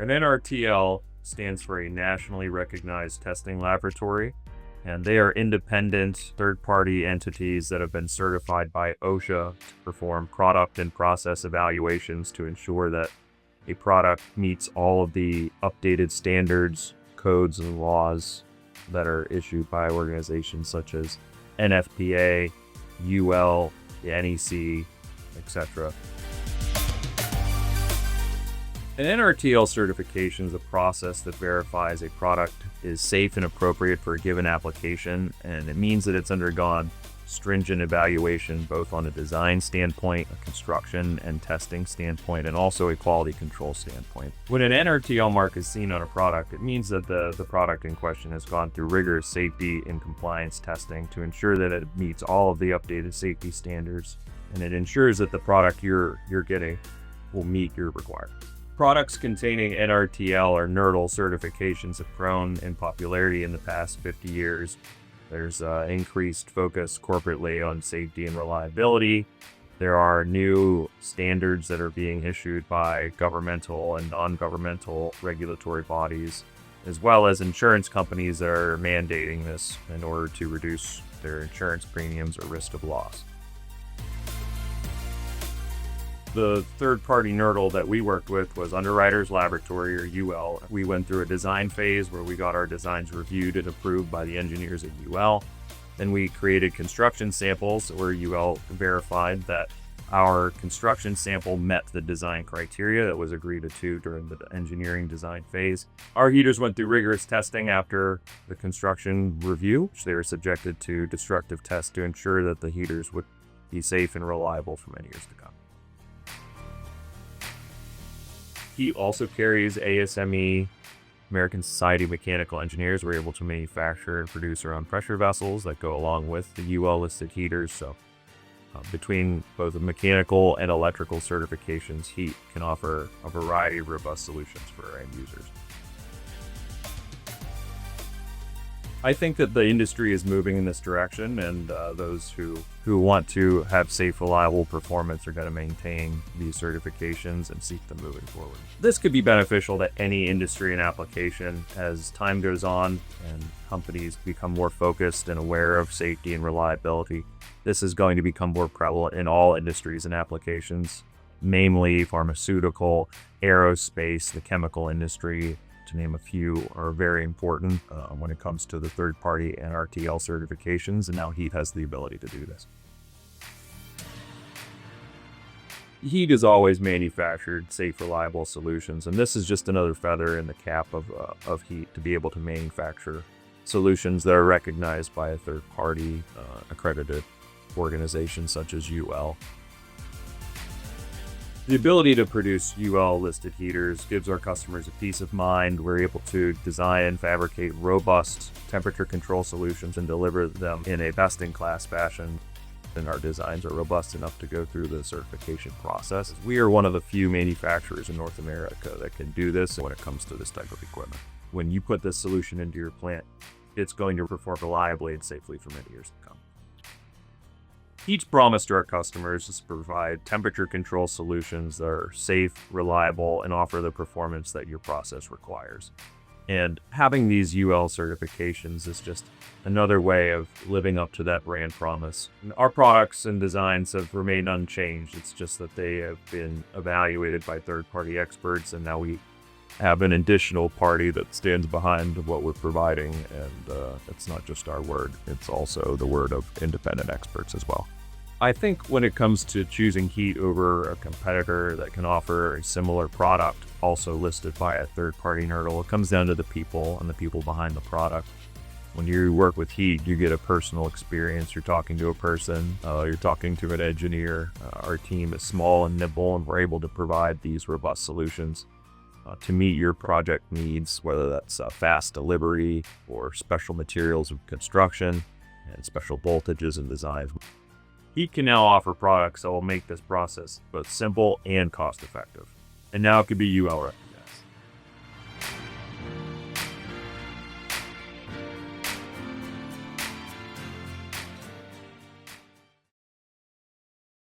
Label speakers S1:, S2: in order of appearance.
S1: An NRTL stands for a nationally recognized testing laboratory, and they are independent third-party entities that have been certified by OSHA to perform product and process evaluations to ensure that a product meets all of the updated standards, codes, and laws that are issued by organizations such as NFPA, UL, the NEC, etc. An NRTL certification is a process that verifies a product is safe and appropriate for a given application, and it means that it's undergone stringent evaluation both on a design standpoint, a construction and testing standpoint, and also a quality control standpoint. When an NRTL mark is seen on a product, it means that the product in question has gone through rigorous safety and compliance testing to ensure that it meets all of the updated safety standards, and it ensures that the product you're getting will meet your requirements. Products containing NRTL or NERTL certifications have grown in popularity in the past 50 years. There's increased focus corporately on safety and reliability. There are new standards that are being issued by governmental and non-governmental regulatory bodies, as well as insurance companies that are mandating this in order to reduce their insurance premiums or risk of loss. The third-party NERTL that we worked with was Underwriters Laboratory, or UL. We went through a design phase where we got our designs reviewed and approved by the engineers at UL. Then we created construction samples where UL verified that our construction sample met the design criteria that was agreed to during the engineering design phase. Our heaters went through rigorous testing after the construction review, which they were subjected to destructive tests to ensure that the heaters would be safe and reliable for many years to come. Heat also carries ASME, American Society of Mechanical Engineers. We're able to manufacture and produce our own pressure vessels that go along with the UL listed heaters. So between both the mechanical and electrical certifications, Heat can offer a variety of robust solutions for our end users. I think that the industry is moving in this direction, and those who want to have safe, reliable performance are going to maintain these certifications and seek them moving forward. This could be beneficial to any industry and application as time goes on and companies become more focused and aware of safety and reliability. This is going to become more prevalent in all industries and applications, namely pharmaceutical, aerospace, the chemical industry, to name a few, are very important when it comes to the third-party NRTL certifications, and now Heat has the ability to do this. Heat has always manufactured safe, reliable solutions, and this is just another feather in the cap of Heat to be able to manufacture solutions that are recognized by a third-party accredited organization such as UL. The ability to produce UL-listed heaters gives our customers a peace of mind. We're able to design and fabricate robust temperature control solutions and deliver them in a best-in-class fashion. And our designs are robust enough to go through the certification process. We are one of the few manufacturers in North America that can do this when it comes to this type of equipment. When you put this solution into your plant, it's going to perform reliably and safely for many years to come. Heat's promise to our customers is to provide temperature control solutions that are safe, reliable, and offer the performance that your process requires. And having these UL certifications is just another way of living up to that brand promise. And our products and designs have remained unchanged. It's just that they have been evaluated by third-party experts, and now we have an additional party that stands behind what we're providing, and it's not just our word, it's also the word of independent experts as well. I think when it comes to choosing Heat over a competitor that can offer a similar product also listed by a third-party NERTL, it comes down to the people and the people behind the product. When you work with Heat, you get a personal experience. You're talking to a person, you're talking to an engineer. Our team is small and nimble, and we're able to provide these robust solutions to meet your project needs, whether that's fast delivery or special materials of construction and special voltages and designs. Heat can now offer products that will make this process both simple and cost-effective. And now it could be UL